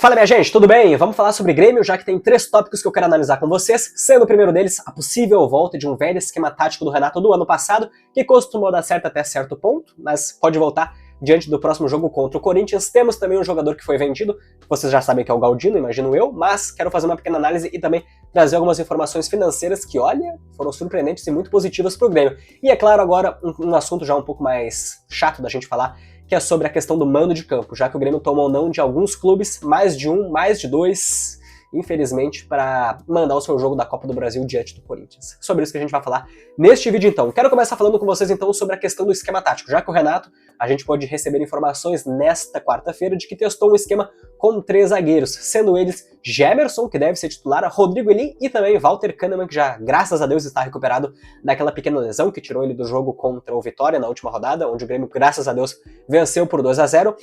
Fala minha gente, tudo bem? Vamos falar sobre Grêmio, já que tem 3 tópicos que eu quero analisar com vocês, sendo o primeiro deles a possível volta de um velho esquema tático do Renato do ano passado, que costumou dar certo até certo ponto, mas pode voltar diante do próximo jogo contra o Corinthians. Temos também um jogador que foi vendido, vocês já sabem que é o Galdino, imagino eu, mas quero fazer uma pequena análise e também trazer algumas informações financeiras que, olha, foram surpreendentes e muito positivas para o Grêmio. E é claro, agora um assunto já um pouco mais chato da gente falar, que é sobre a questão do mando de campo, já que o Grêmio tomou não de alguns clubes, mais de um, mais de dois, infelizmente, para mandar o seu jogo da Copa do Brasil diante do Corinthians. Sobre isso que a gente vai falar neste vídeo então. Quero começar falando com vocês então sobre a questão do esquema tático, já que o Renato, a gente pode receber informações nesta quarta-feira de que testou um esquema com 3 zagueiros, sendo eles Gemerson, que deve ser titular, Rodrigo Eli e também Walter Kahneman, que já, graças a Deus, está recuperado daquela pequena lesão que tirou ele do jogo contra o Vitória na última rodada, onde o Grêmio, graças a Deus, venceu por 2-0.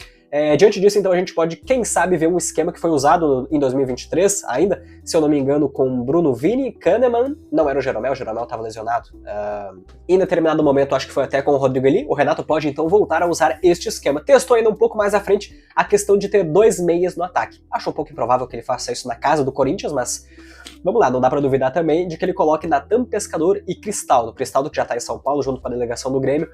Diante disso, então, a gente pode, quem sabe, ver um esquema que foi usado em 2023 ainda, se eu não me engano, com Bruno Vini, Kahneman, não era o Jeromel estava lesionado. Em determinado momento, acho que foi até com o Rodrigo Eli, o Renato pode, então, voltar a usar este esquema. Testou ainda um pouco mais à frente a questão de ter 2 meias no ataque. Acho um pouco improvável que ele faça isso na casa do Corinthians, mas vamos lá, não dá pra duvidar também de que ele coloque Natan Pescador e Cristaldo. Cristaldo que já tá em São Paulo junto com a delegação do Grêmio.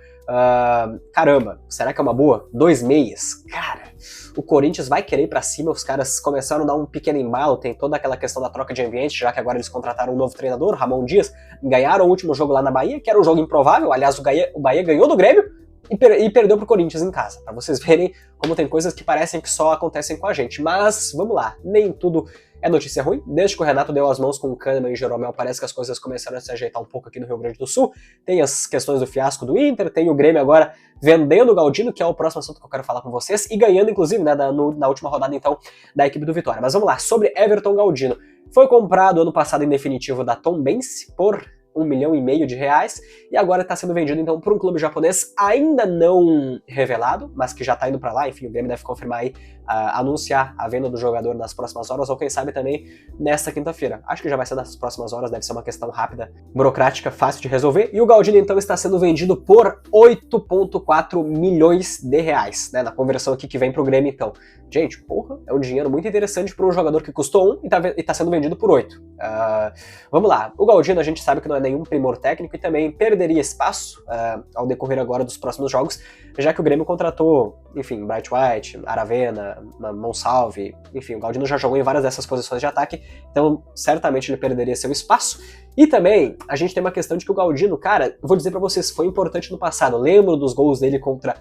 Caramba, será que é uma boa? 2 meias? Cara, o Corinthians vai querer ir pra cima, os caras começaram a dar um pequeno embalo, tem toda aquela questão da troca de ambiente, já que agora eles contrataram um novo treinador, Ramon Dias, ganharam o último jogo lá na Bahia, que era um jogo improvável, aliás, o Bahia ganhou do Grêmio, e perdeu pro Corinthians em casa, pra vocês verem como tem coisas que parecem que só acontecem com a gente. Mas, vamos lá, nem tudo é notícia ruim. Desde que o Renato deu as mãos com o Kahneman e Jeromel, parece que as coisas começaram a se ajeitar um pouco aqui no Rio Grande do Sul. Tem as questões do fiasco do Inter, tem o Grêmio agora vendendo o Galdino, que é o próximo assunto que eu quero falar com vocês, e ganhando, inclusive, né, na última rodada, então, da equipe do Vitória. Mas vamos lá, sobre Everton Galdino. Foi comprado ano passado em definitivo da Tombense por R$1,5 milhão e agora está sendo vendido então para um clube japonês ainda não revelado, mas que já está indo para lá. Enfim, o Grêmio deve confirmar aí, anunciar a venda do jogador nas próximas horas, ou quem sabe também nesta quinta-feira. Acho que já vai ser nas próximas horas, deve ser uma questão rápida, burocrática, fácil de resolver. E o Galdino então está sendo vendido por R$8,4 milhões, né, na conversão aqui que vem para o Grêmio então. Gente, porra, é um dinheiro muito interessante para um jogador que custou 1 e tá sendo vendido por 8. Vamos lá, o Galdino a gente sabe que não é nenhum primor técnico e também perderia espaço ao decorrer agora dos próximos jogos, já que o Grêmio contratou, enfim, Bright White, Aravena, Monsalve, enfim, o Galdino já jogou em várias dessas posições de ataque, então certamente ele perderia seu espaço. E também, a gente tem uma questão de que o Galdino, cara, vou dizer pra vocês, foi importante no passado. Lembro dos gols dele contra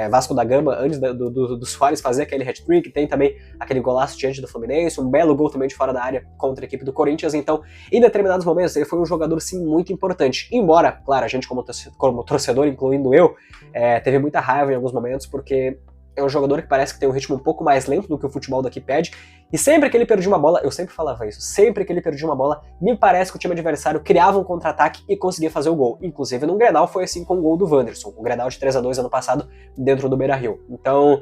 Vasco da Gama, antes do Suárez fazer aquele hat-trick, tem também aquele golaço diante do Fluminense, um belo gol também de fora da área contra a equipe do Corinthians. Então, em determinados momentos, ele foi um jogador, sim, muito importante. Embora, claro, a gente como torcedor, incluindo eu, teve muita raiva em alguns momentos, porque é um jogador que parece que tem um ritmo um pouco mais lento do que o futebol daqui pede, e sempre que ele perdia uma bola, eu sempre falava isso, sempre que ele perdia uma bola, me parece que o time adversário criava um contra-ataque e conseguia fazer o gol. Inclusive no Grenal foi assim com o gol do Wanderson, o Grenal de 3-2 ano passado, dentro do Beira-Rio. Então,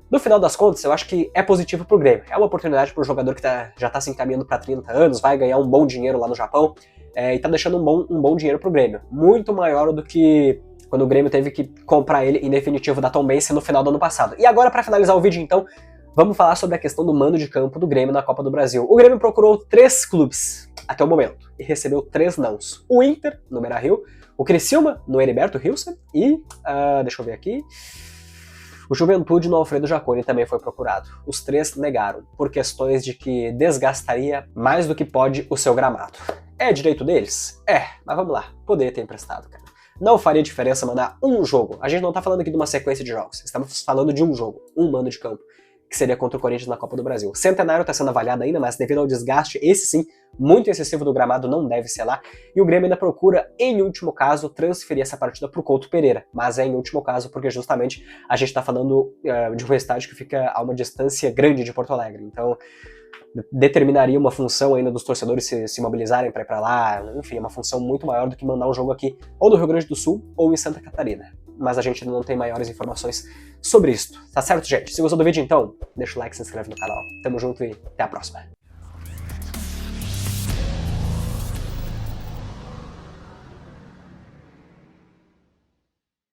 no final das contas, eu acho que é positivo pro Grêmio. É uma oportunidade pro jogador que já tá se encaminhando para 30 anos, vai ganhar um bom dinheiro lá no Japão, e tá deixando um bom dinheiro pro Grêmio. Muito maior do que quando o Grêmio teve que comprar ele em definitivo da Tombense no final do ano passado. E agora, para finalizar o vídeo, então, vamos falar sobre a questão do mando de campo do Grêmio na Copa do Brasil. O Grêmio procurou 3 clubes até o momento e recebeu 3 nãos. O Inter, no Beira-Rio, o Criciúma, no Heriberto Hilson e, deixa eu ver aqui, o Juventude no Alfredo Jaconi também foi procurado. Os 3 negaram, por questões de que desgastaria mais do que pode o seu gramado. É direito deles? Mas vamos lá, poderia ter emprestado, cara. Não faria diferença mandar um jogo. A gente não tá falando aqui de uma sequência de jogos. Estamos falando de um jogo, um mando de campo, que seria contra o Corinthians na Copa do Brasil. Centenário tá sendo avaliado ainda, mas devido ao desgaste, esse sim, muito excessivo do gramado, não deve ser lá. E o Grêmio ainda procura, em último caso, transferir essa partida pro Couto Pereira. Mas é em último caso, porque justamente a gente tá falando de um estádio que fica a uma distância grande de Porto Alegre. Então, determinaria uma função ainda dos torcedores se mobilizarem para ir para lá, enfim, é uma função muito maior do que mandar um jogo aqui ou no Rio Grande do Sul ou em Santa Catarina. Mas a gente ainda não tem maiores informações sobre isso. Tá certo, gente? Se gostou do vídeo, então, deixa o like, se inscreve no canal. Tamo junto e até a próxima.